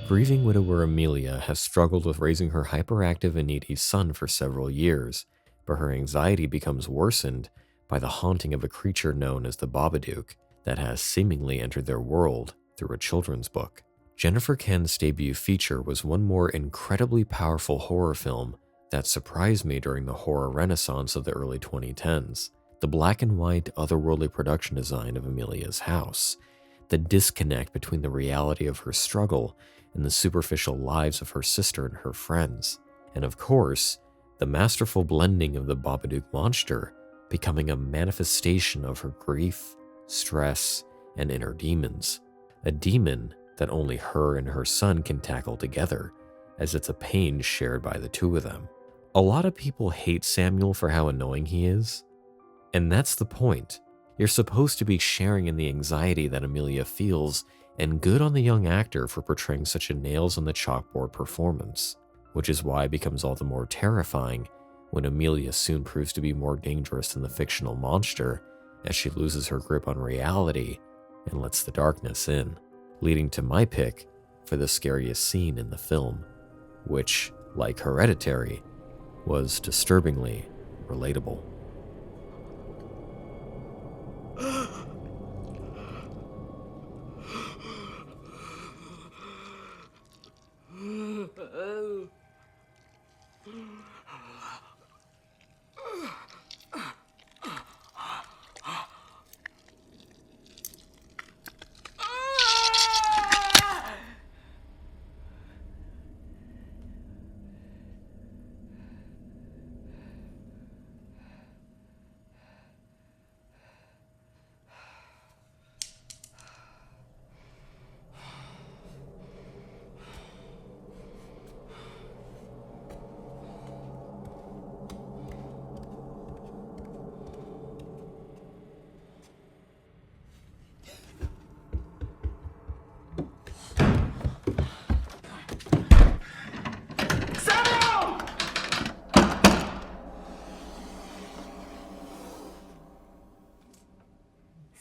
Grieving widower Amelia has struggled with raising her hyperactive and needy son for several years, but her anxiety becomes worsened by the haunting of a creature known as the Babadook that has seemingly entered their world through a children's book. Jennifer Kent's debut feature was one more incredibly powerful horror film that surprised me during the horror renaissance of the early 2010s. The black and white, otherworldly production design of Amelia's house, the disconnect between the reality of her struggle and the superficial lives of her sister and her friends, and of course, the masterful blending of the Babadook monster becoming a manifestation of her grief, stress, and inner demons. A demon that only her and her son can tackle together, as it's a pain shared by the two of them. A lot of people hate Samuel for how annoying he is, and that's the point. You're supposed to be sharing in the anxiety that Amelia feels, and good on the young actor for portraying such a nails-on-the-chalkboard performance, which is why it becomes all the more terrifying when Amelia soon proves to be more dangerous than the fictional monster as she loses her grip on reality and lets the darkness in, leading to my pick for the scariest scene in the film, which, like Hereditary, was disturbingly relatable.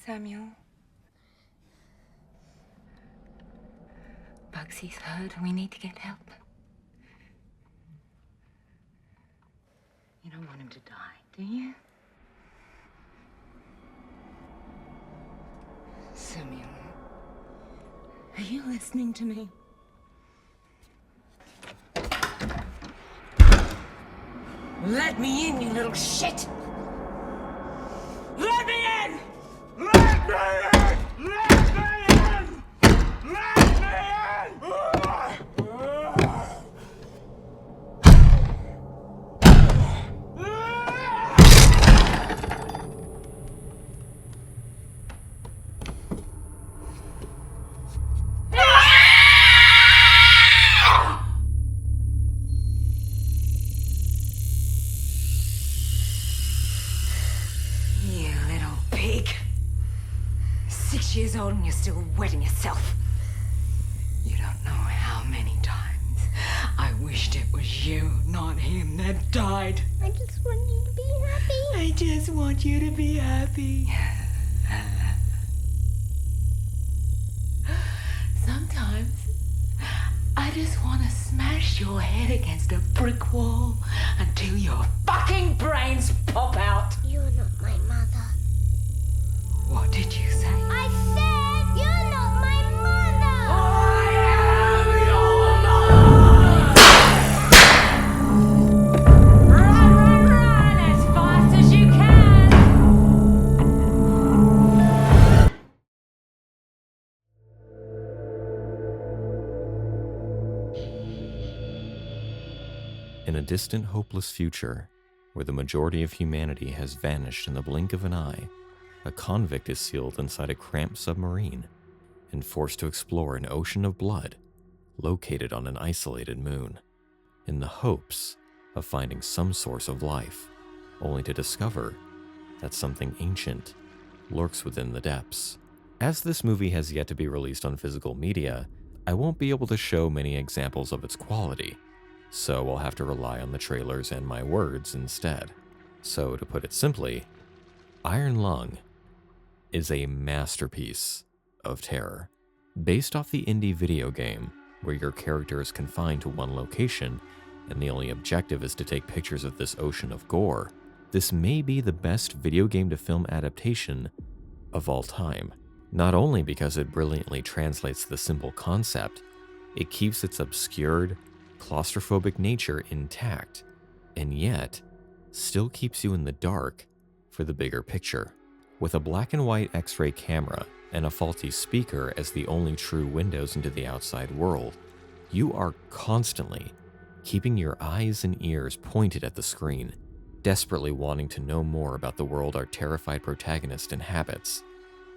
Samuel. Bugsy's hurt. We need to get help. You don't want him to die, do you? Samuel, are you listening to me? Let me in, you little shit! Let me in! Let me in! Let me in! Let me in! You little pig. 6 years old and you're still wetting yourself. You don't know how many times I wished it was you, not him, that died. I just want you to be happy. I just want you to be happy. Sometimes I just want to smash your head against a brick wall until your fucking brains pop out. You're not my mother. What did you say? I said you're not my mother. I am your mother! Run, run, run as fast as you can! In a distant, hopeless future, where the majority of humanity has vanished in the blink of an eye, a convict is sealed inside a cramped submarine and forced to explore an ocean of blood located on an isolated moon, in the hopes of finding some source of life, only to discover that something ancient lurks within the depths. As this movie has yet to be released on physical media, I won't be able to show many examples of its quality, so I'll have to rely on the trailers and my words instead. So to put it simply, Iron Lung is a masterpiece of terror. Based off the indie video game where your character is confined to one location and the only objective is to take pictures of this ocean of gore, this may be the best video game to film adaptation of all time. Not only because it brilliantly translates the simple concept, it keeps its obscured, claustrophobic nature intact, and yet still keeps you in the dark for the bigger picture. With a black and white X-ray camera and a faulty speaker as the only true windows into the outside world, you are constantly keeping your eyes and ears pointed at the screen, desperately wanting to know more about the world our terrified protagonist inhabits,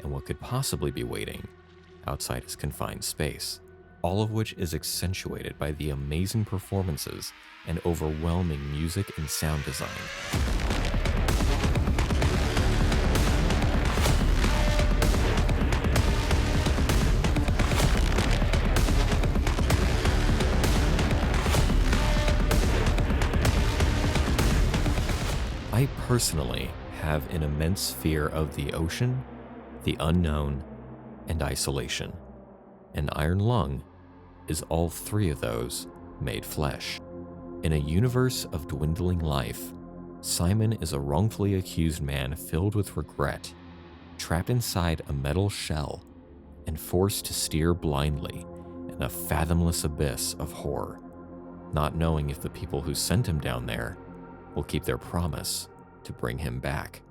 and what could possibly be waiting outside his confined space. All of which is accentuated by the amazing performances and overwhelming music and sound design. I personally have an immense fear of the ocean, the unknown, and isolation. And Iron Lung is all three of those made flesh. In a universe of dwindling life, Simon is a wrongfully accused man filled with regret, trapped inside a metal shell and forced to steer blindly in a fathomless abyss of horror, not knowing if the people who sent him down there will keep their promise to bring him back.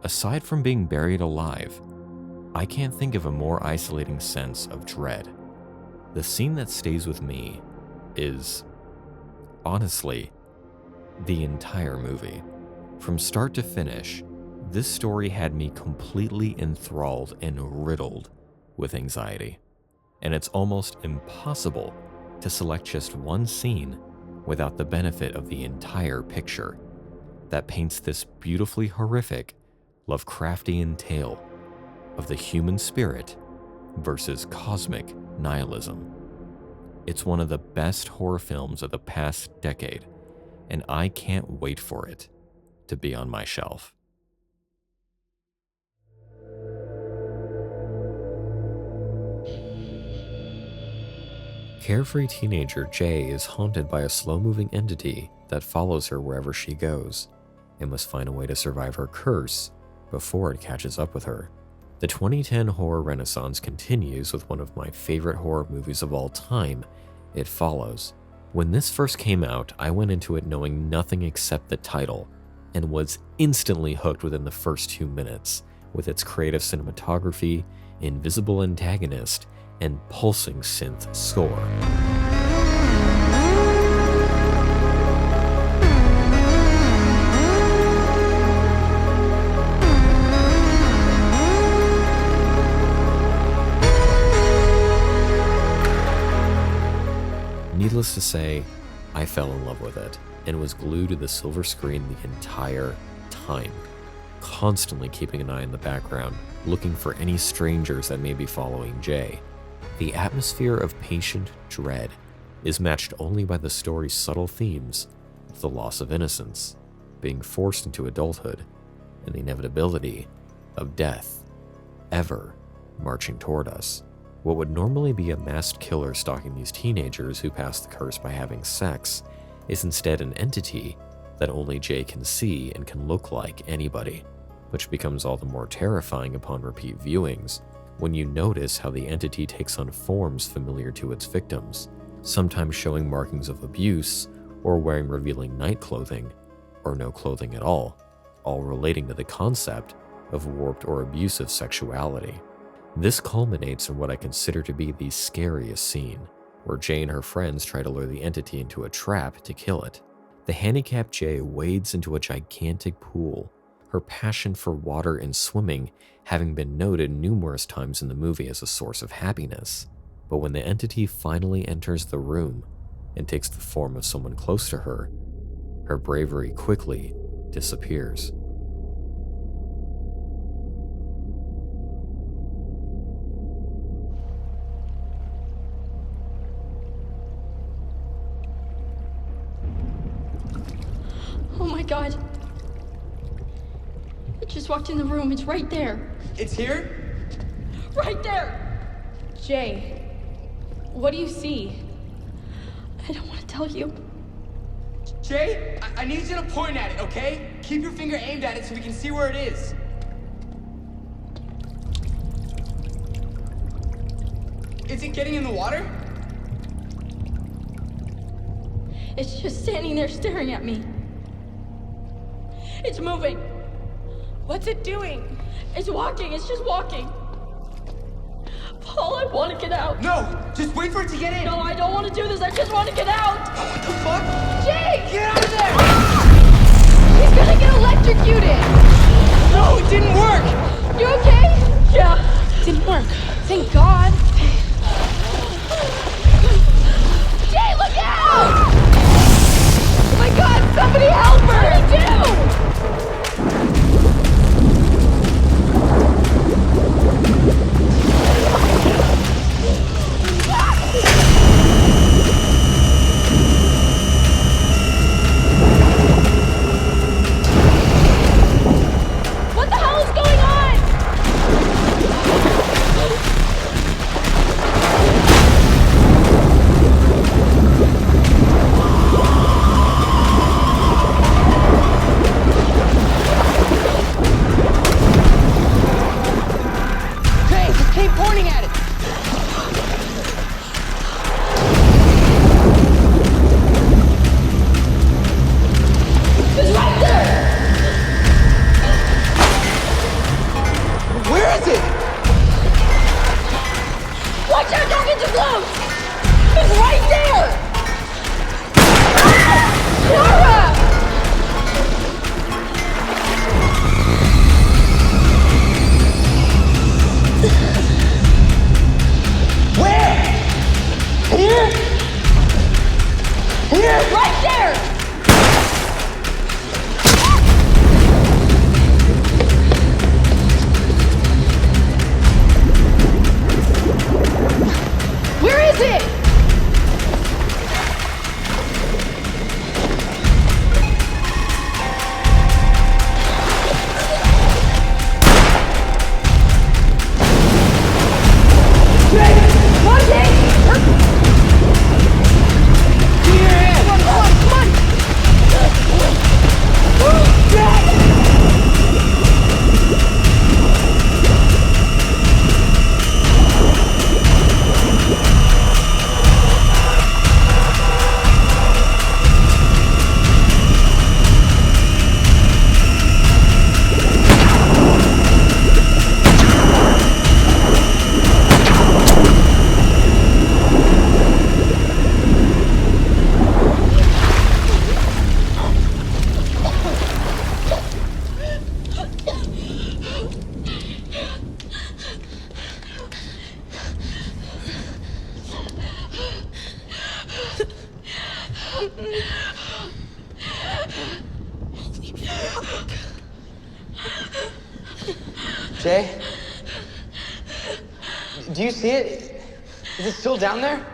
Aside from being buried alive, I can't think of a more isolating sense of dread. The scene that stays with me is, honestly, the entire movie. From start to finish, this story had me completely enthralled and riddled with anxiety. And it's almost impossible to select just one scene without the benefit of the entire picture that paints this beautifully horrific, Lovecraftian tale of the human spirit versus cosmic nihilism. It's one of the best horror films of the past decade, and I can't wait for it to be on my shelf. Carefree teenager Jay is haunted by a slow-moving entity that follows her wherever she goes and must find a way to survive her curse before it catches up with her. The 2010 horror renaissance continues with one of my favorite horror movies of all time, It Follows. When this first came out, I went into it knowing nothing except the title and was instantly hooked within the first 2 minutes with its creative cinematography, invisible antagonist, and pulsing synth score. Needless to say, I fell in love with it and was glued to the silver screen the entire time, constantly keeping an eye in the background, looking for any strangers that may be following Jay. The atmosphere of patient dread is matched only by the story's subtle themes of the loss of innocence, being forced into adulthood, and the inevitability of death ever marching toward us. What would normally be a masked killer stalking these teenagers who pass the curse by having sex is instead an entity that only Jay can see and can look like anybody, which becomes all the more terrifying upon repeat viewings when you notice how the entity takes on forms familiar to its victims, sometimes showing markings of abuse or wearing revealing night clothing or no clothing at all relating to the concept of warped or abusive sexuality. This culminates in what I consider to be the scariest scene, where Jay and her friends try to lure the entity into a trap to kill it. The handicapped Jay wades into a gigantic pool, her passion for water and swimming having been noted numerous times in the movie as a source of happiness. But when the entity finally enters the room and takes the form of someone close to her, her bravery quickly disappears. Oh my God. I just walked in the room. It's right there. It's here? Right there. Jay. What do you see? I don't want to tell you. Jay, I need you to point at it, okay? Keep your finger aimed at it so we can see where it is. Is it getting in the water? It's just standing there staring at me. It's moving. What's it doing? It's walking. It's just walking. Paul, I want to get out. No! Just wait for it to get in! No, I don't want to do this. I just want to get out. What the fuck? Jay! Get out of there! He's gonna get electrocuted! No, it didn't work! You okay? Yeah. Didn't work. Thank God. Jay, look out! Oh my God, somebody help her! What do we do? What the hell is going on? Jay, just keep pointing at it! It's right there. Where is it? Watch out! Don't get too close. It's right there. Laura! Where? Here? Here? Right there. Where is it? Come on, Jay! Give me your hand! Come on! Jay! Jay? Do you see it? Is it still down there?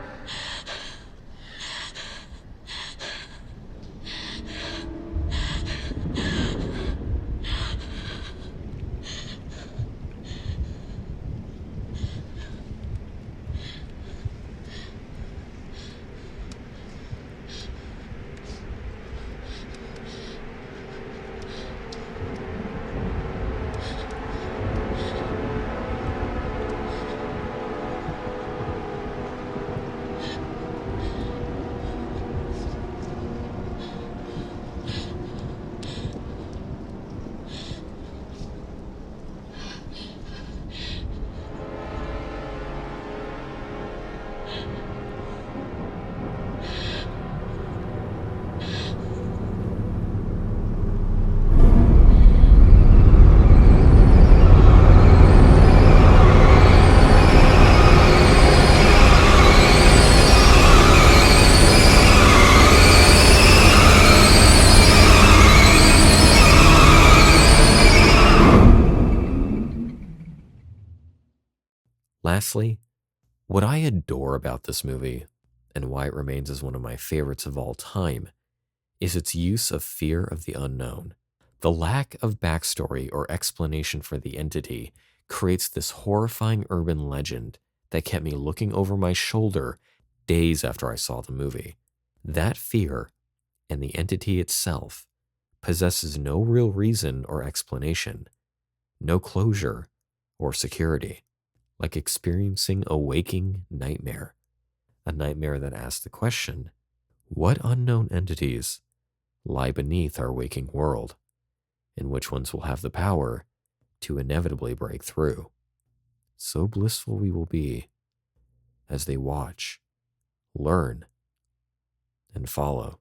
Lastly, what I adore about this movie, and why it remains as one of my favorites of all time, is its use of fear of the unknown. The lack of backstory or explanation for the entity creates this horrifying urban legend that kept me looking over my shoulder days after I saw the movie. That fear and the entity itself possesses no real reason or explanation, no closure or security, like experiencing a waking nightmare, a nightmare that asks the question, what unknown entities lie beneath our waking world, and which ones will have the power to inevitably break through? So blissful we will be as they watch, learn, and follow.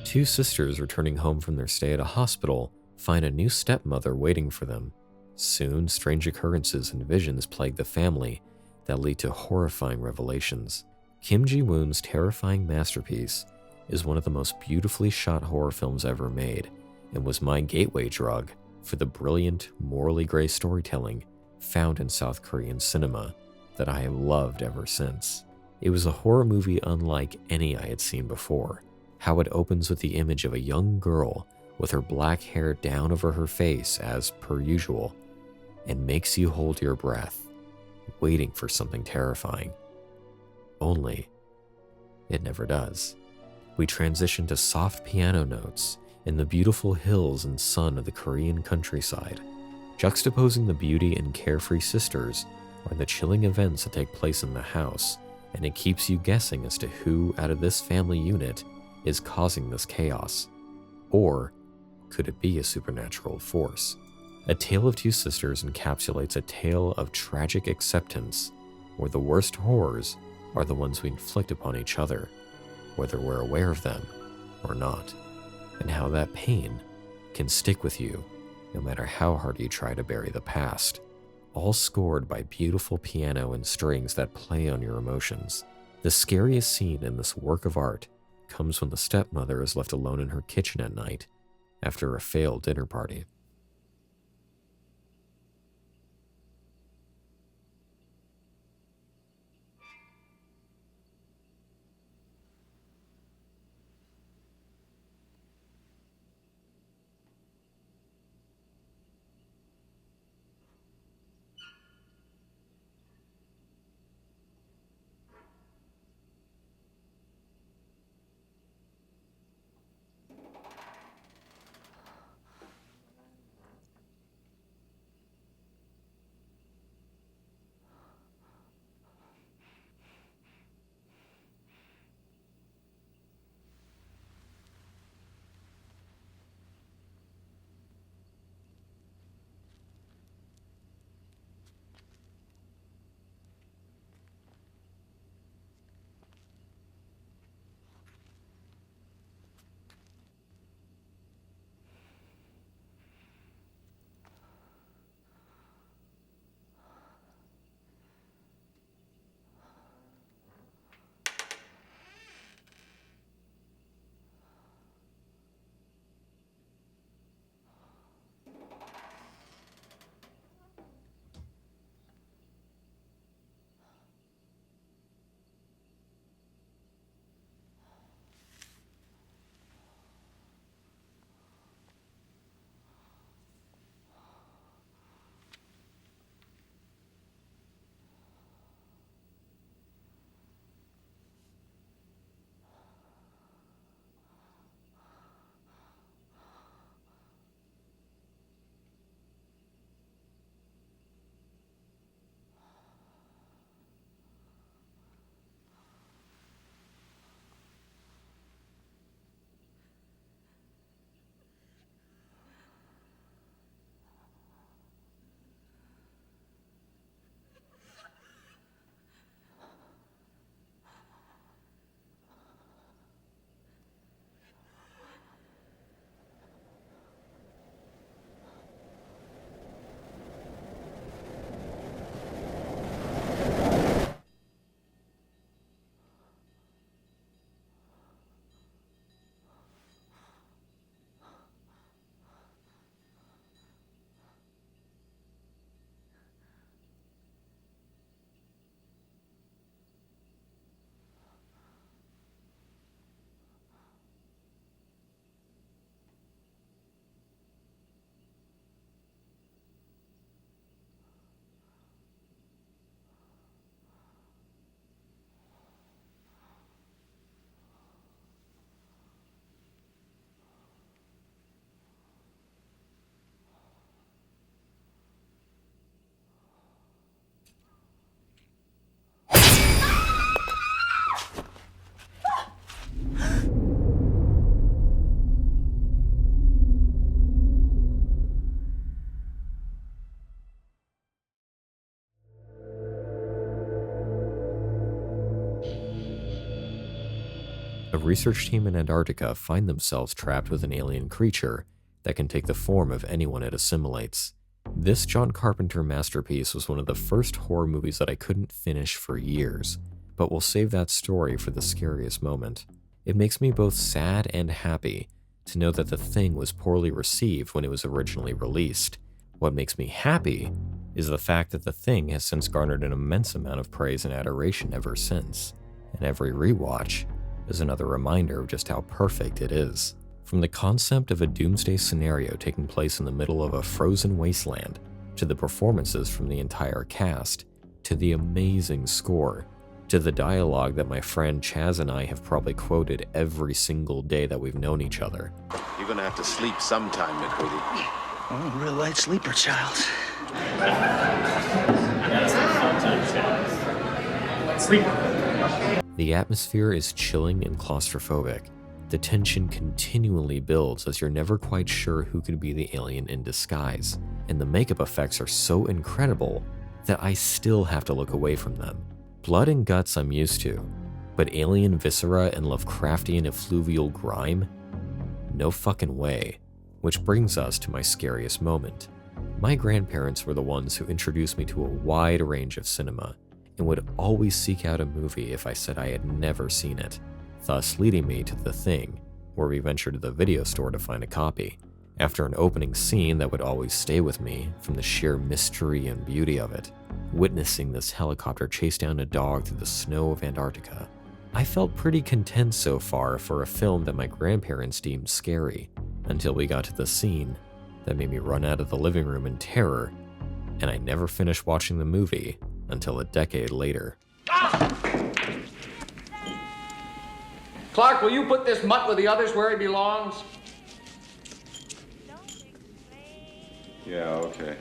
Two sisters returning home from their stay at a hospital find a new stepmother waiting for them. Soon, strange occurrences and visions plague the family that lead to horrifying revelations. Kim Ji-woon's terrifying masterpiece is one of the most beautifully shot horror films ever made, and was my gateway drug for the brilliant, morally gray storytelling found in South Korean cinema that I have loved ever since. It was a horror movie unlike any I had seen before. How it opens with the image of a young girl with her black hair down over her face as per usual, and makes you hold your breath, waiting for something terrifying. Only, it never does. We transition to soft piano notes in the beautiful hills and sun of the Korean countryside, juxtaposing the beauty and carefree sisters are the chilling events that take place in the house, and it keeps you guessing as to who out of this family unit is causing this chaos. Or could it be a supernatural force? A Tale of Two Sisters encapsulates a tale of tragic acceptance, where the worst horrors are the ones we inflict upon each other, whether we're aware of them or not, and how that pain can stick with you no matter how hard you try to bury the past, all scored by beautiful piano and strings that play on your emotions. The scariest scene in this work of art comes when the stepmother is left alone in her kitchen at night after a failed dinner party. A research team in Antarctica find themselves trapped with an alien creature that can take the form of anyone it assimilates. This John Carpenter masterpiece was one of the first horror movies that I couldn't finish for years, but we'll save that story for the scariest moment. It makes me both sad and happy to know that The Thing was poorly received when it was originally released. What makes me happy is the fact that The Thing has since garnered an immense amount of praise and adoration ever since, and every rewatch is another reminder of just how perfect it is. From the concept of a doomsday scenario taking place in the middle of a frozen wasteland, to the performances from the entire cast, to the amazing score, to the dialogue that my friend Chaz and I have probably quoted every single day that we've known each other. You're gonna have to sleep sometime, McCready. Oh, I'm a real light sleeper, child. The atmosphere is chilling and claustrophobic. The tension continually builds as you're never quite sure who could be the alien in disguise, and the makeup effects are so incredible that I still have to look away from them. Blood and guts I'm used to, but alien viscera and Lovecraftian effluvial grime? No fucking way. Which brings us to my scariest moment. My grandparents were the ones who introduced me to a wide range of cinema, and would always seek out a movie if I said I had never seen it, thus leading me to The Thing, where we ventured to the video store to find a copy. After an opening scene that would always stay with me from the sheer mystery and beauty of it, witnessing this helicopter chase down a dog through the snow of Antarctica, I felt pretty content so far for a film that my grandparents deemed scary, until we got to the scene that made me run out of the living room in terror, and I never finished watching the movie until a decade later. Clark, will you put this mutt with the others where he belongs? Yeah, okay.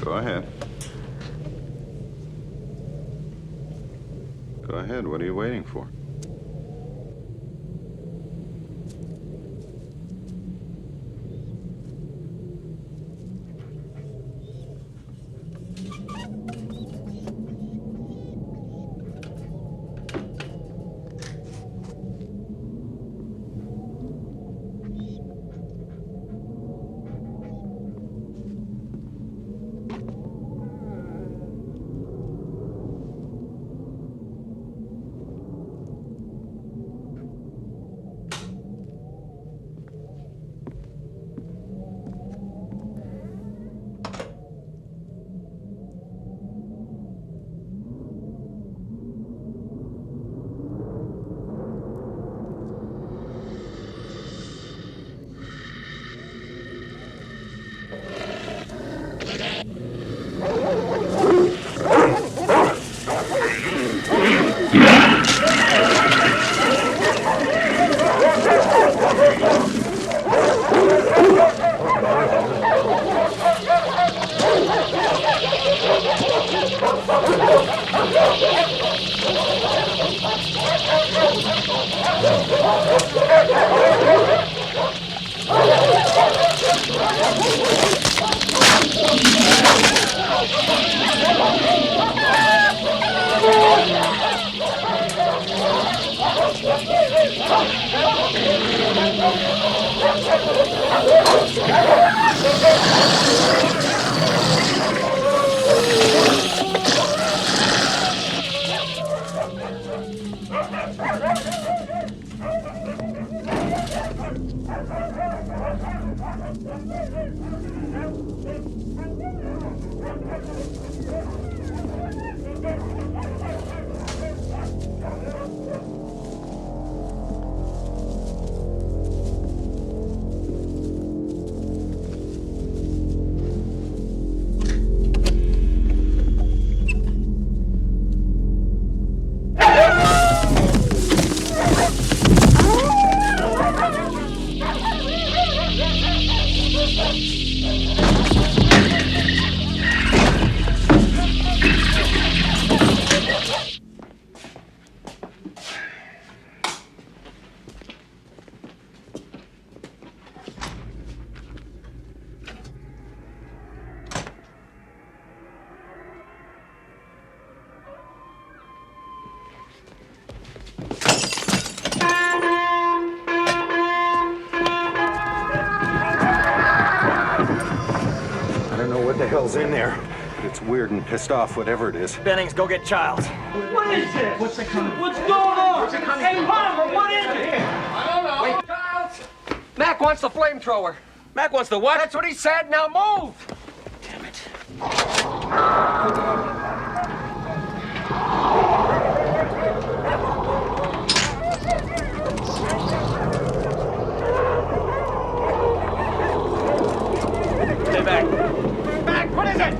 Go ahead. Go ahead, what are you waiting for? the hell's in there? But it's weird and pissed off, whatever it is. Bennings, go get Childs. What is this? What's going on? Hey, Palmer, what is it? I don't know. Wait, Giles. Mac wants the flamethrower. Mac wants the what? That's what he said. Now move. Damn it. Stay back. Mac, what is it?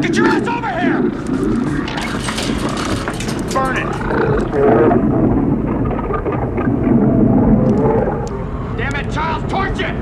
Get your ass over here! Burn it! Damn it, Charles, torch it!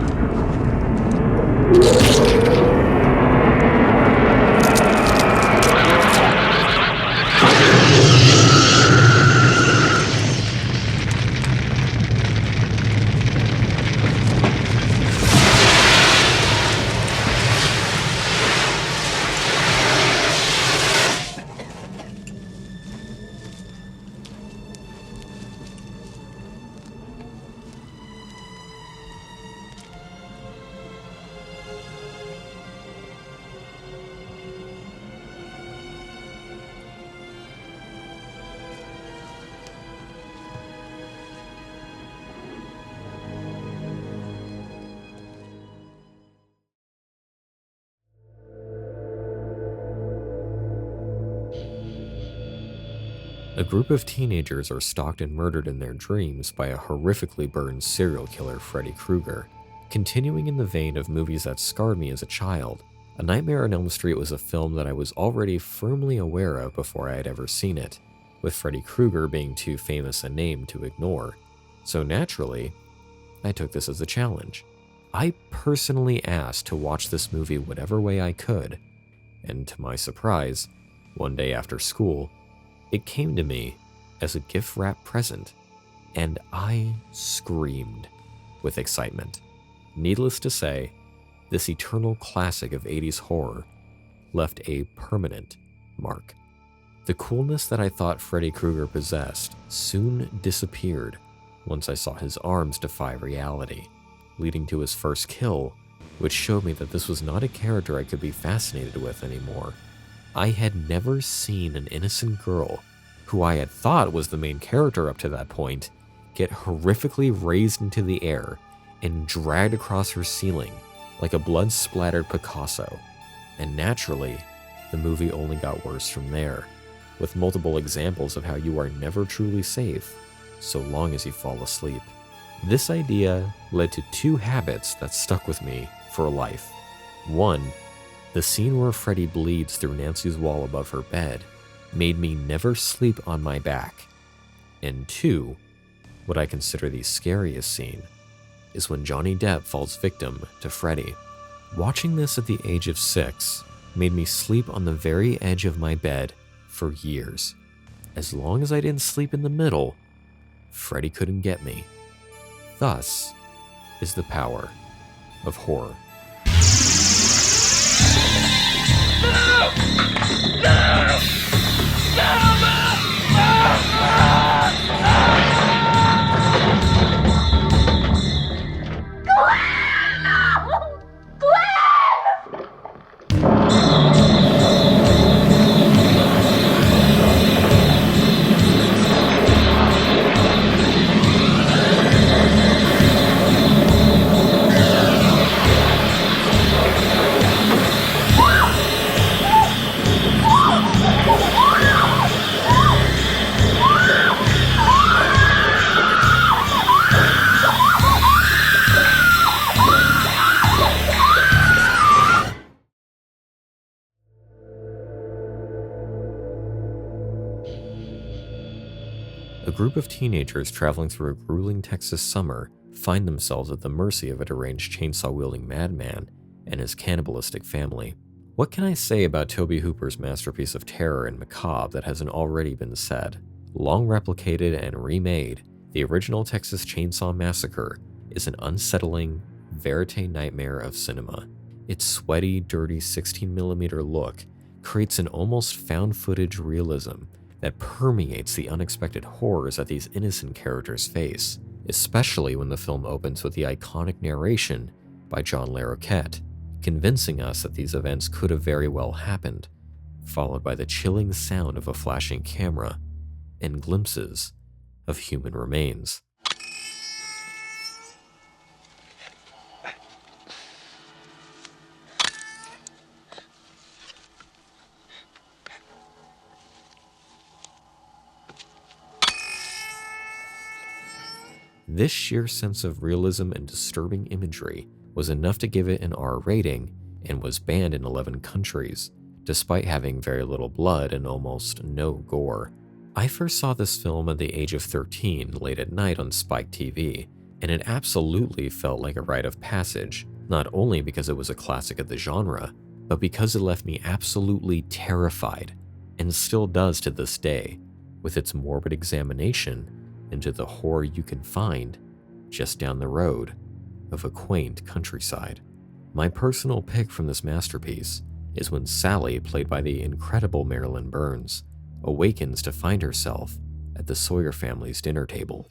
A group of teenagers are stalked and murdered in their dreams by a horrifically burned serial killer, Freddy Krueger. Continuing in the vein of movies that scarred me as a child, A Nightmare on Elm Street was a film that I was already firmly aware of before I had ever seen it, with Freddy Krueger being too famous a name to ignore. So naturally, I took this as a challenge. I personally asked to watch this movie whatever way I could, and to my surprise, one day after school, it came to me as a gift-wrapped present, and I screamed with excitement. Needless to say, this eternal classic of 80s horror left a permanent mark. The coolness that I thought Freddy Krueger possessed soon disappeared once I saw his arms defy reality, leading to his first kill, which showed me that this was not a character I could be fascinated with anymore. I had never seen an innocent girl, who I had thought was the main character up to that point, get horrifically raised into the air and dragged across her ceiling like a blood-splattered Picasso. And naturally, the movie only got worse from there, with multiple examples of how you are never truly safe so long as you fall asleep. This idea led to two habits that stuck with me for life. One, the scene where Freddy bleeds through Nancy's wall above her bed made me never sleep on my back. And two, what I consider the scariest scene is when Johnny Depp falls victim to Freddy. Watching this at the age of 6 made me sleep on the very edge of my bed for years. As long as I didn't sleep in the middle, Freddy couldn't get me. Thus is the power of horror. A group of teenagers traveling through a grueling Texas summer find themselves at the mercy of a deranged chainsaw-wielding madman and his cannibalistic family. What can I say about Tobe Hooper's masterpiece of terror and macabre that hasn't already been said? Long replicated and remade, the original Texas Chainsaw Massacre is an unsettling, verite nightmare of cinema. Its sweaty, dirty 16mm look creates an almost found-footage realism that permeates the unexpected horrors that these innocent characters face, especially when the film opens with the iconic narration by John Larroquette, convincing us that these events could have very well happened, followed by the chilling sound of a flashing camera and glimpses of human remains. This sheer sense of realism and disturbing imagery was enough to give it an R rating and was banned in 11 countries, despite having very little blood and almost no gore. I first saw this film at the age of 13 late at night on Spike TV, and it absolutely felt like a rite of passage, not only because it was a classic of the genre, but because it left me absolutely terrified, and still does to this day, with its morbid examination into the horror you can find just down the road of a quaint countryside. My personal pick from this masterpiece is when Sally, played by the incredible Marilyn Burns, awakens to find herself at the Sawyer family's dinner table.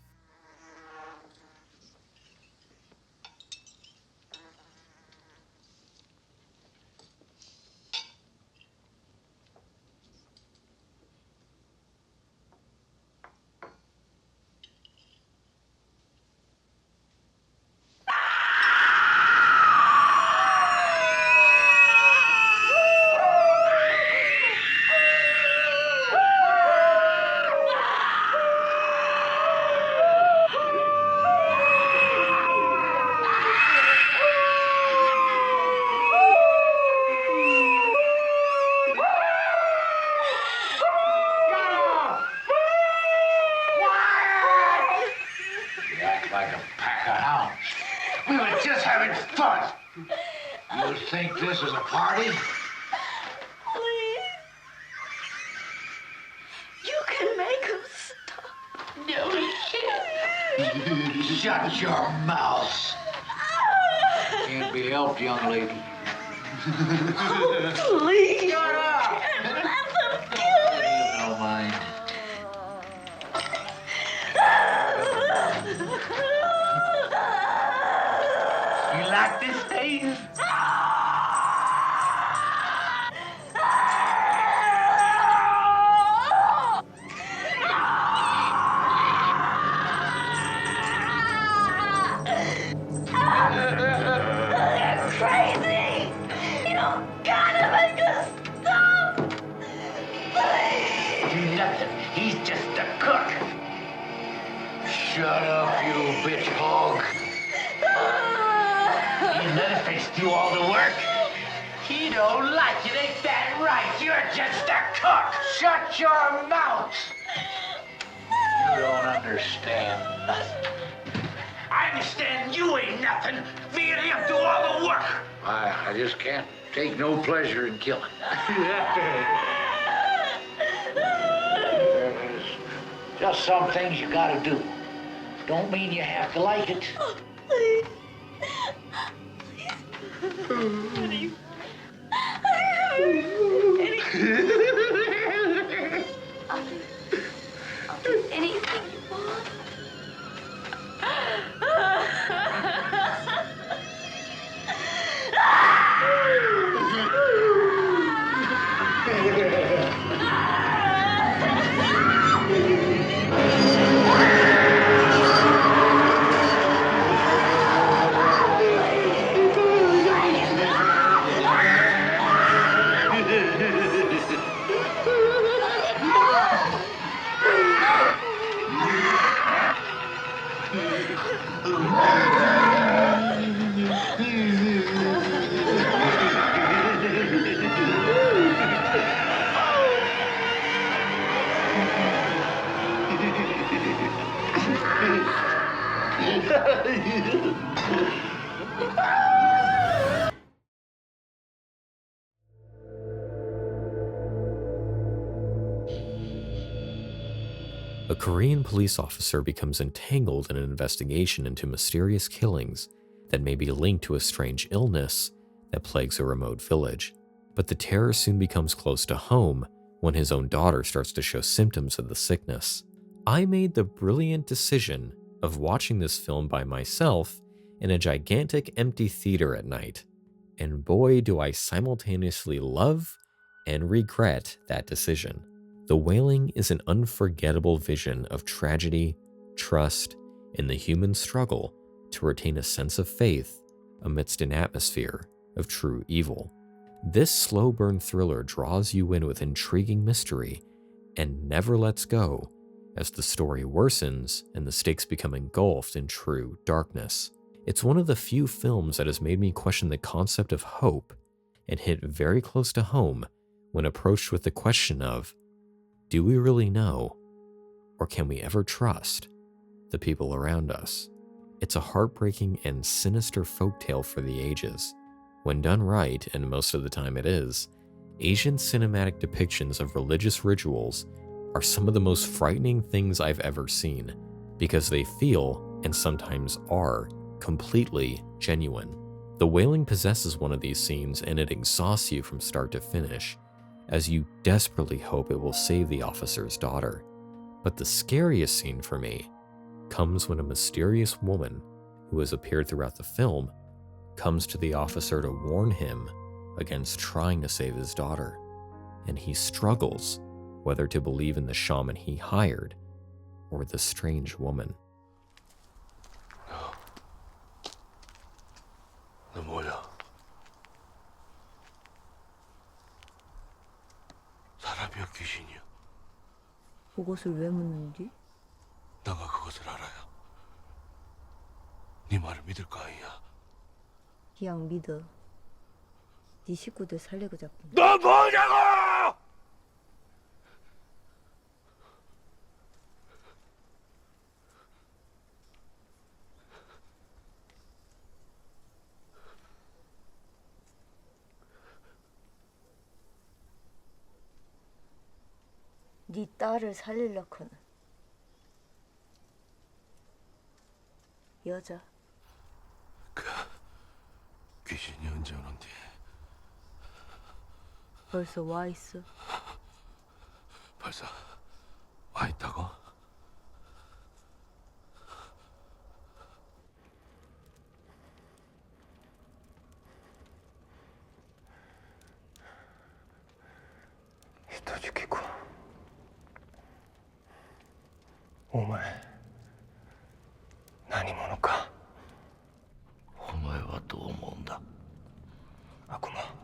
Like a pack of hounds. We were just having fun. You think this is a party? Please. You can make him stop. No, he can't. Shut your mouth. Can't be helped, young lady. Please. Shut up. Let them kill me. No mind. You like this, Dave? You're crazy. You gotta make us stop. Please. Nothing. He's just a cook. Shut up, you bitch hog. You let us face do all the work. He don't like it, ain't that right? You're just a cook. Shut your mouth. You don't understand nothing. I understand you ain't nothing. Me and him do all the work. I just can't take no pleasure in killing. There's just some things you gotta do. Don't mean you have to like it. Please. Please. I'll do anything you want. A Korean police officer becomes entangled in an investigation into mysterious killings that may be linked to a strange illness that plagues a remote village. But the terror soon becomes close to home when his own daughter starts to show symptoms of the sickness. I made the brilliant decision of watching this film by myself in a gigantic empty theater at night, and boy do I simultaneously love and regret that decision. The Wailing is an unforgettable vision of tragedy, trust, and the human struggle to retain a sense of faith amidst an atmosphere of true evil. This slow burn thriller draws you in with intriguing mystery and never lets go as the story worsens and the stakes become engulfed in true darkness. It's one of the few films that has made me question the concept of hope and hit very close to home when approached with the question of, do we really know, or can we ever trust the people around us? It's a heartbreaking and sinister folktale for the ages. When done right, and most of the time it is, Asian cinematic depictions of religious rituals are some of the most frightening things I've ever seen, because they feel, and sometimes are, completely genuine. The Wailing possesses one of these scenes and it exhausts you from start to finish, as you desperately hope it will save the officer's daughter. But the scariest scene for me comes when a mysterious woman who has appeared throughout the film comes to the officer to warn him against trying to save his daughter, and he struggles whether to believe in the shaman he hired or the strange woman. 너 뭐야? 사람이야 귀신이야? 그것을 왜 묻는디? 내가 그것을 알아야 네 말을 믿을 거 아니야. 그냥 믿어. 네 식구들 살리고 잡고. 너 뭐냐고! 네 딸을 살리려코는 여자. 귀신이 언제 오는데? 벌써 와 있어. 벌써 와 있다고? 히토주키쿠, お前何者か。お前はどう思うんだ？悪魔。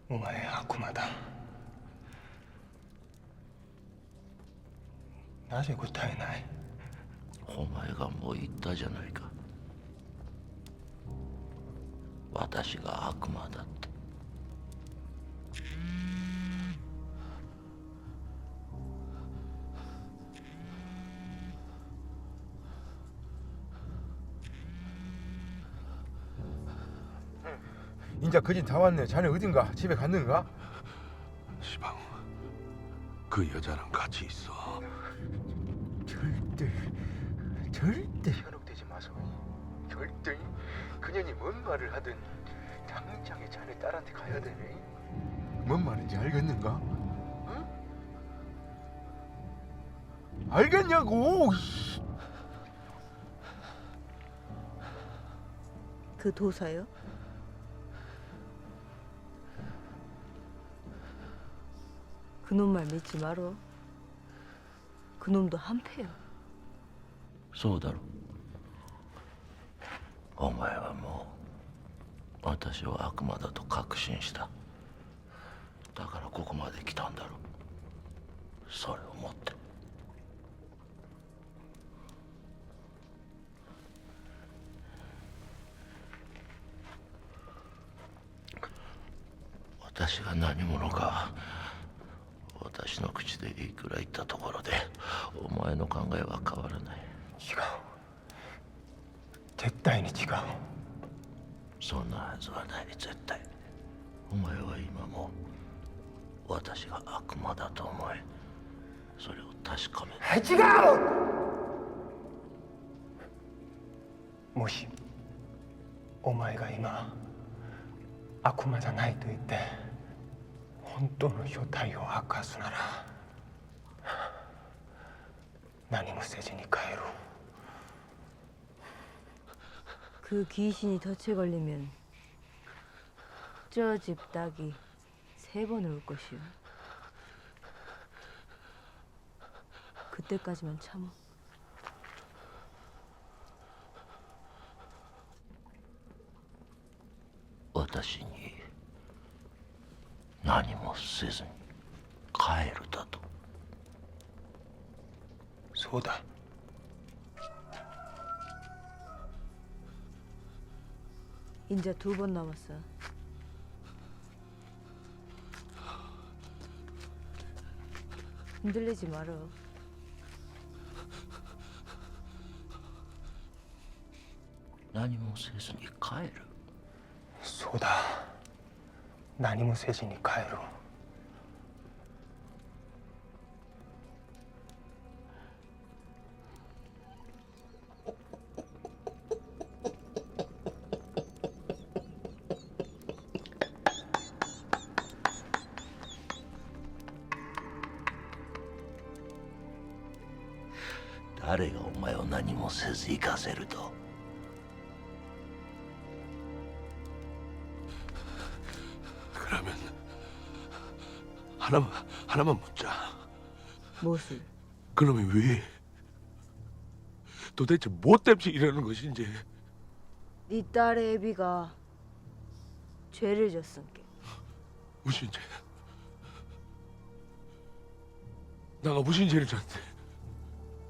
お前悪魔だ。なぜ答えない？お前がもう言ったじゃないか。私が悪魔だって。인자 거진 다 왔네. 자네 어딘가? 집에 갔는가? 시방, 그 여자랑 같이 있어. 절대 현혹되지 마소. 절대 그년이 뭔 말을 하든 당장에 자네 딸한테 가야 되네. 뭔 말인지 알겠는가? 응? 알겠냐고. 그 도사요? 그놈 말 믿지 말어. 그놈도 한패요. そうだろ。お前はもう私は悪魔だと確信した。だからここまで来たんだろ。それを持って。私が何者か、私の口でいくら言ったところでお前の考えは変わらない。違う。絶対に違う。そんなはずはない絶対。お前は今も私が悪魔だと思え。それを確かめる。違う。もしお前が今悪魔じゃないと言って本当の正体を明かすなら何もせずに帰る。 그 귀신이 덫에 걸리면 저 집 닭이 3번 올 것이오. 그때까지만 참아. 나에게 何もせずに帰るだと。そうだ。 이제 2번 남았어. 흔들리지 말어.何もせずに帰る。そうだ。何もせずに帰る。誰がお前を何もせず行かせると。 그러면 하나만 묻자. 무엇을? 그놈이 왜 도대체 뭐 때문에 이러는 것인지. 네 딸의 애비가 죄를 졌은게. 무슨 죄? 나가 무슨 죄를 졌는데?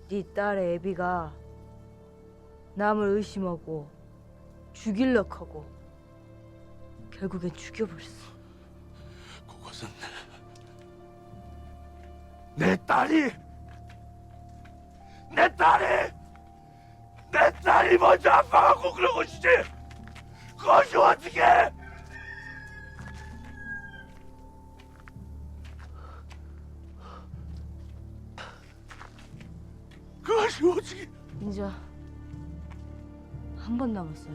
네 딸의 애비가 남을 의심하고 죽일려고 하고 결국엔 죽여버렸어. 그것은 내 딸이 먼저 아파갖고 그런 것이지. 그것이 어떻게? 그것이 어떻게? 이제 한 번 남았어.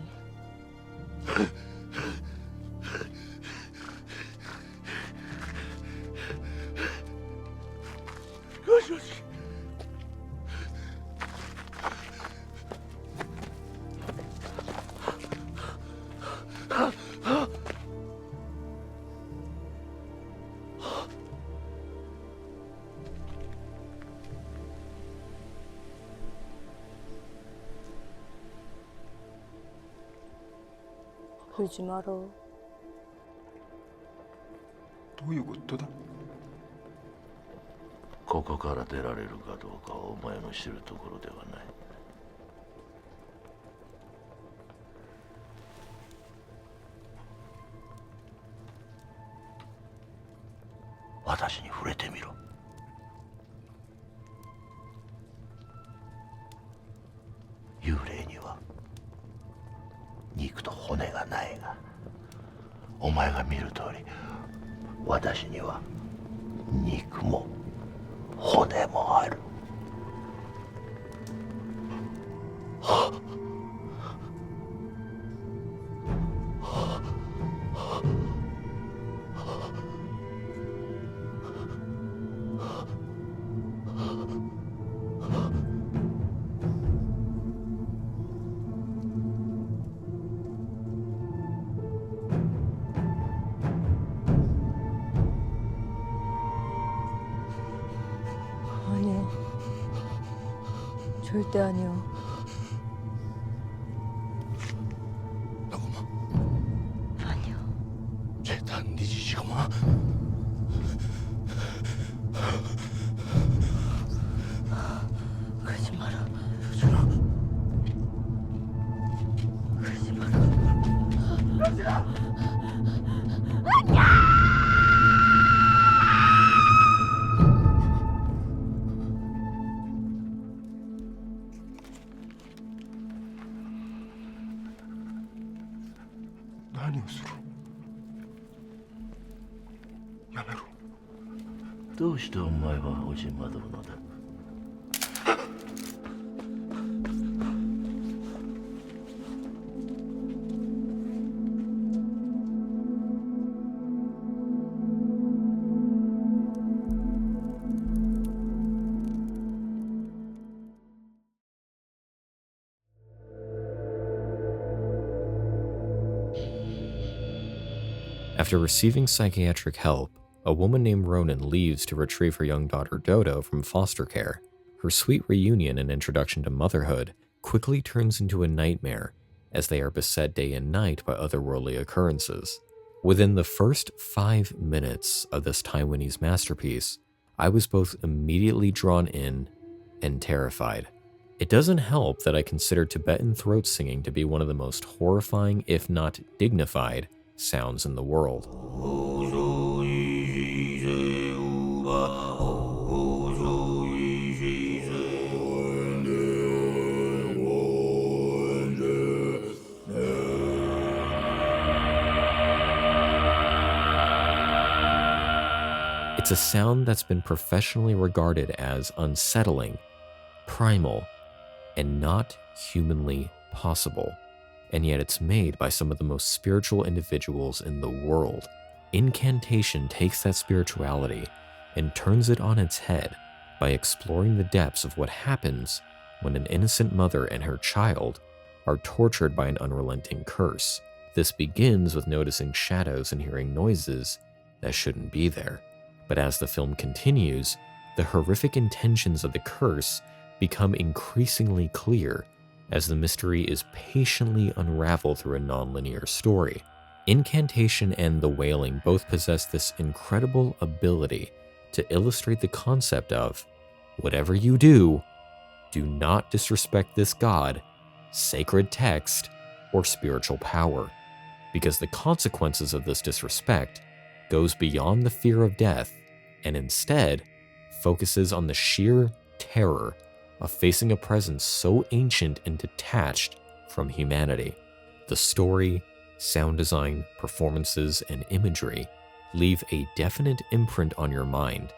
그것이 어떻게? 울지 마라. どういうことだ。ここから出られるかどうかはお前の知るところではない。私に触れてみろ。幽霊には肉と骨がないが、お前が見る通り私には肉も骨もある。아니요. 절대 아니요. 아니요. 죄다 네 짓이구만. 그러지 마라. 그러지 마라. 그러지 마. 아니었으로. 야매로. どうしてお前はおじまどうのだ After receiving psychiatric help, a woman named Ronan leaves to retrieve her young daughter Dodo from foster care. Her sweet reunion and introduction to motherhood quickly turns into a nightmare as they are beset day and night by otherworldly occurrences. Within the first 5 minutes of this Taiwanese masterpiece, I was both immediately drawn in and terrified. It doesn't help that I consider Tibetan throat singing to be one of the most horrifying, if not dignified, sounds in the world. It's a sound that's been professionally regarded as unsettling, primal, and not humanly possible. And yet it's made by some of the most spiritual individuals in the world. Incantation takes that spirituality and turns it on its head by exploring the depths of what happens when an innocent mother and her child are tortured by an unrelenting curse. This begins with noticing shadows and hearing noises that shouldn't be there. But as the film continues, the horrific intentions of the curse become increasingly clear as the mystery is patiently unraveled through a non-linear story. Incantation and the wailing both possess this incredible ability to illustrate the concept of, whatever you do not disrespect this god, sacred text, or spiritual power, because the consequences of this disrespect goes beyond the fear of death and instead focuses on the sheer terror of facing a presence so ancient and detached from humanity. The story, sound design, performances, and imagery leave a definite imprint on your mind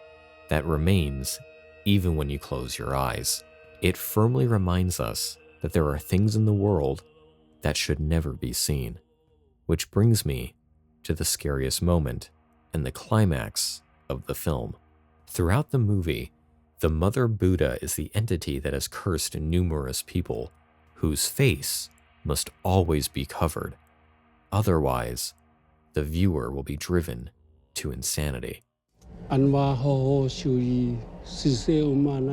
that remains even when you close your eyes. It firmly reminds us that there are things in the world that should never be seen. Which brings me to the scariest moment and the climax of the film. Throughout the movie, the Mother Buddha is the entity that has cursed numerous people, whose face must always be covered. Otherwise, the viewer will be driven to insanity. อันว่าโฮโฮชูยีสิเซอุมาไน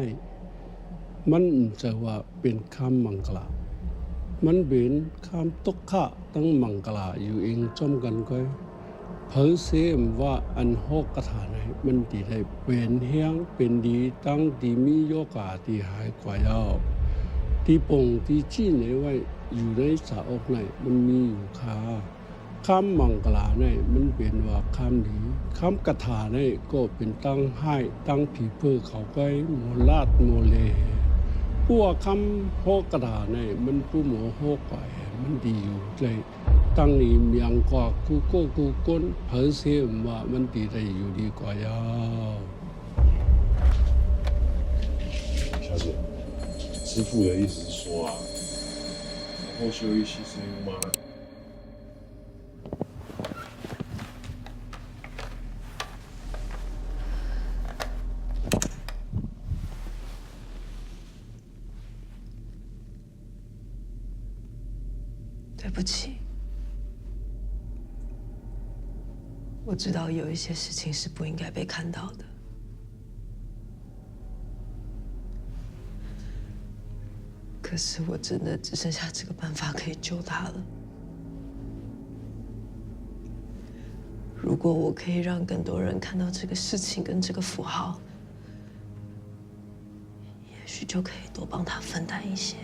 มันจะว่าเป็นคำมังกลามันเป็นคำตกขะตั้งมังกลาอยู่เองจอมกันก้อยเผยเสียมว่าอันโฮกฐานมันดีได้เป็นเฮียงเป็นดีตั้งดีมีโยกาที่หายกว่ายาวที่ปงที่จี้ในไว้อยู่ในสาอกไหนมันมีอยู่คาคำมังกลาเนี่ยมันเป็นว่าคำดีคำกถาเนี่ยก็เป็นตั้งให้ตั้งผีเพื่อเขาไปโมลาดโมเลพวกคำโฮกถาเนี่ยมันผู้โมโฮกว่ามันดีอยู่เลยตั้งนี้เมียงกว่ากูโก้กูก้นเผยเสียมว่ามันดีได้อยู่ดีกว่ายาว 小姐，师傅的意思是说啊，后修一牺牲吗？对不起，我知道有一些事情是不应该被看到的。可是我真的只剩下这个办法可以救他了。如果我可以让更多人看到这个事情跟这个符号，也许就可以多帮他分担一些。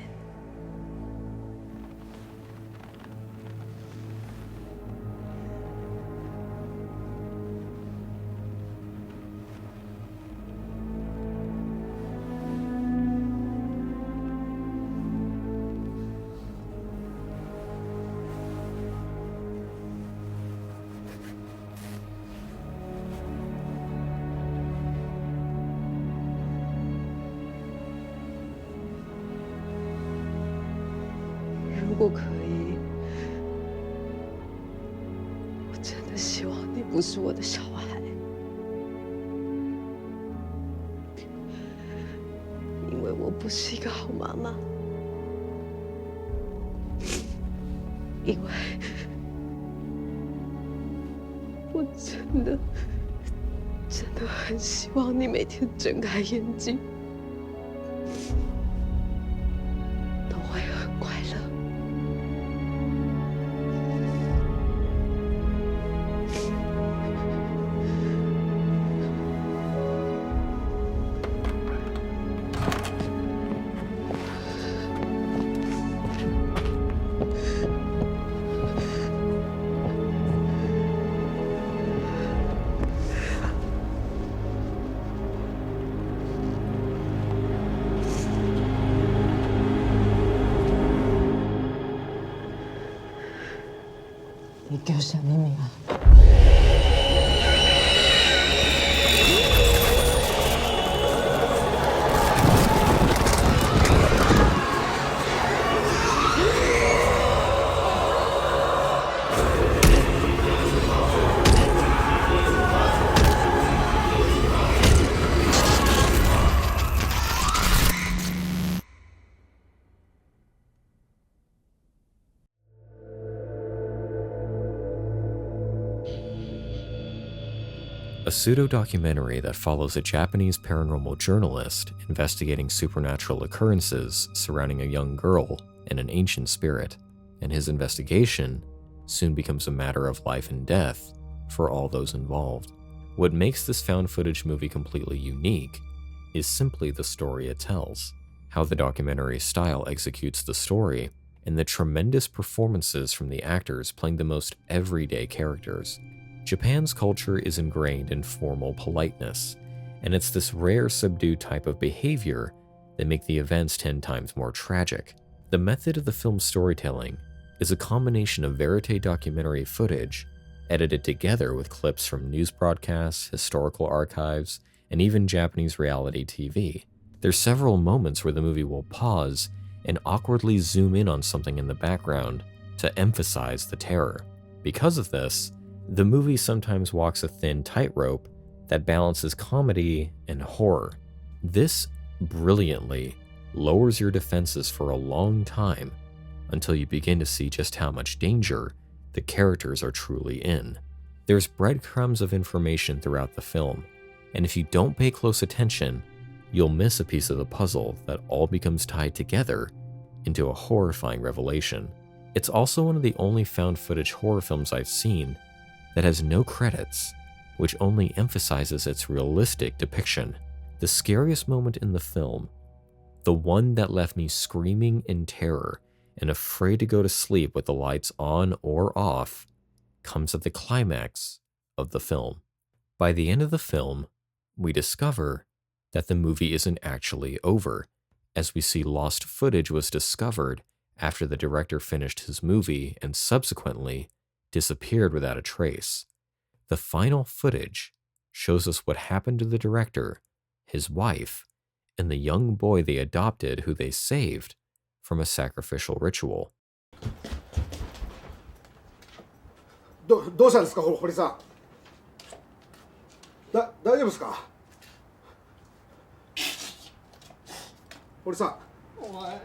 果可以，我真的希望你不是我的小孩，因为我不是一个好妈妈，因为我真的很希望你每天睁开眼睛都会很快乐。你叫什么名啊？A pseudo-documentary that follows a Japanese paranormal journalist investigating supernatural occurrences surrounding a young girl and an ancient spirit, and his investigation soon becomes a matter of life and death for all those involved. What makes this found footage movie completely unique is simply the story it tells, how the documentary style executes the story, and the tremendous performances from the actors playing the most everyday characters. Japan's culture is ingrained in formal politeness, and it's this rare subdued type of behavior that make the events 10 times more tragic. The method of the film's storytelling is a combination of verite documentary footage edited together with clips from news broadcasts, historical archives, and even Japanese reality TV. There's several moments where the movie will pause and awkwardly zoom in on something in the background to emphasize the terror. Because of this, the movie sometimes walks a thin tightrope that balances comedy and horror. This brilliantly lowers your defenses for a long time until you begin to see just how much danger the characters are truly in. There's breadcrumbs of information throughout the film, and if you don't pay close attention, you'll miss a piece of the puzzle that all becomes tied together into a horrifying revelation. It's also one of the only found footage horror films I've seen that has no credits, which only emphasizes its realistic depiction. The scariest moment in the film, the one that left me screaming in terror and afraid to go to sleep with the lights on or off, comes at the climax of the film. By the end of the film, we discover that the movie isn't actually over, as we see lost footage was discovered after the director finished his movie and subsequently disappeared without a trace. The final footage shows us what happened to the director, his wife, and the young boy they adopted who they saved from a sacrificial ritual. どうしたんですか、堀さん。大丈夫ですか。堀さん。お前。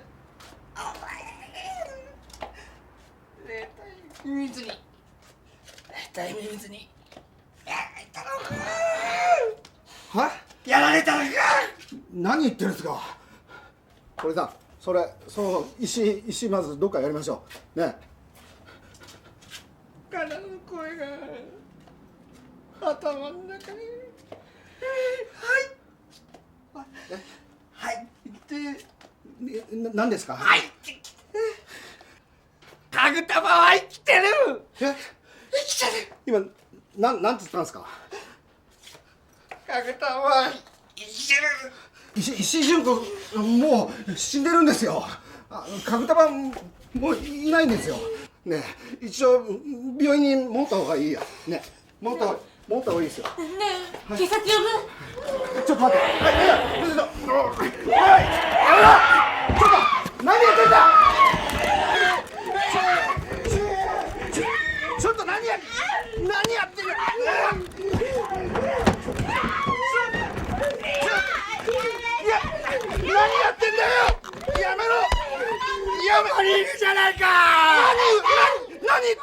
秘密に。大秘密に。やられたのか。は？やられたのか。何言ってるんですか。堀さん、その石まずどっかやりましょう。ね。体の声が頭の中に。はい。はい。で、何ですか。はい。かぐたまは生きてる。え？生きてる。今なんつったんですか。かぐたまは生きてる。石井純子もう死んでるんですよ。かぐたばもういないんですよ。ね、一応病院に持った方がいいや。ね、持った方がいいですよ。ねえ、警察呼ぶ。ちょっと待って。何やってんだ。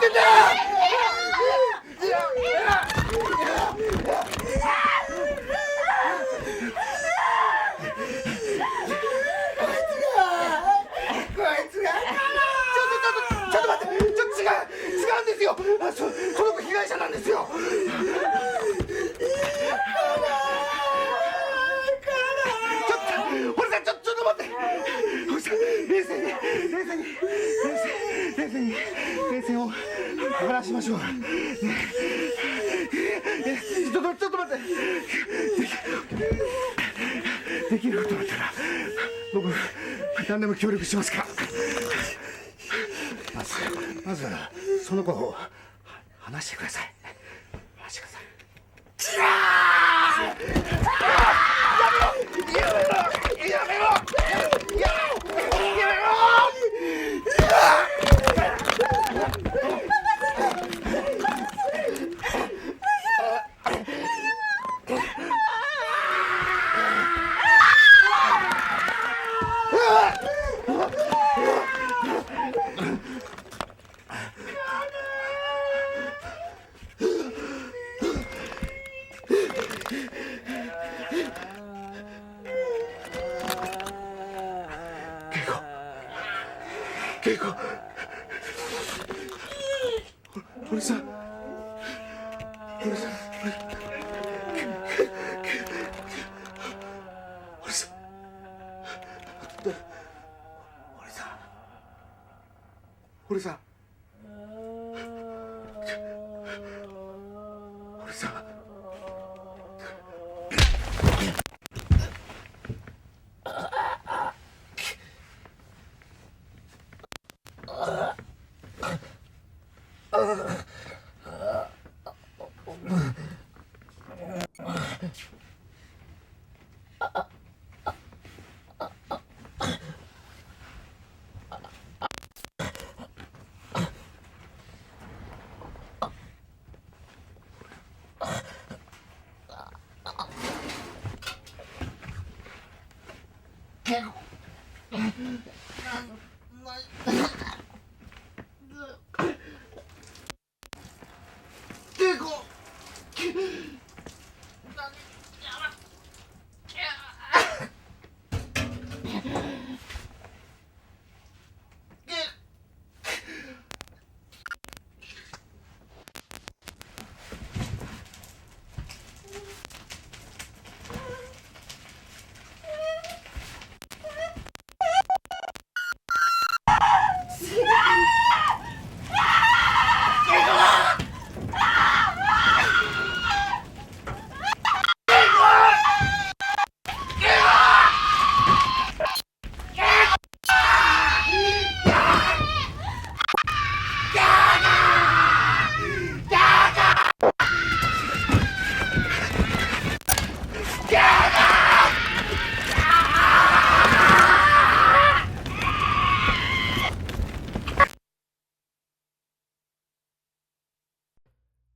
ってんだこいつがちょっと待って、違うんですよ。この子被害者なんですよ。堀さん、ちょっと待って。堀さん、冷静を話しましょう。ちょっと待って。できることだったら僕何でも協力しますから。まずその子を話してください。やめろ。稽古。堀さん。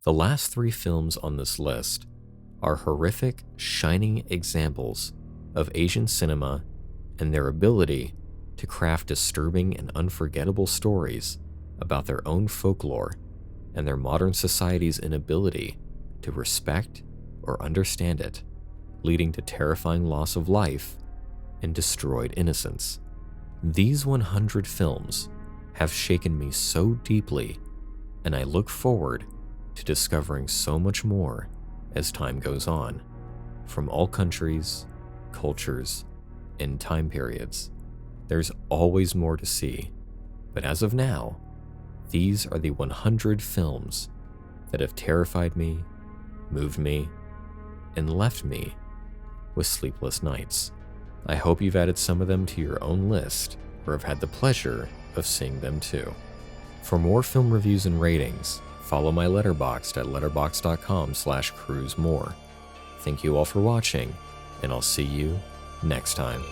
The last 3 films on this list are horrific, shining examples of Asian cinema and their ability to craft disturbing and unforgettable stories about their own folklore and their modern society's inability to respect or understand it, leading to terrifying loss of life and destroyed innocence. These 100 films have shaken me so deeply, and I look forward to discovering so much more as time goes on, from all countries, cultures, and time periods. There's always more to see, but as of now, these are the 100 films that have terrified me, moved me, and left me with sleepless nights. I hope you've added some of them to your own list, or have had the pleasure of seeing them too. For more film reviews and ratings, follow my Letterboxd at letterboxd.com/cruzmore. Thank you all for watching, and I'll see you next time.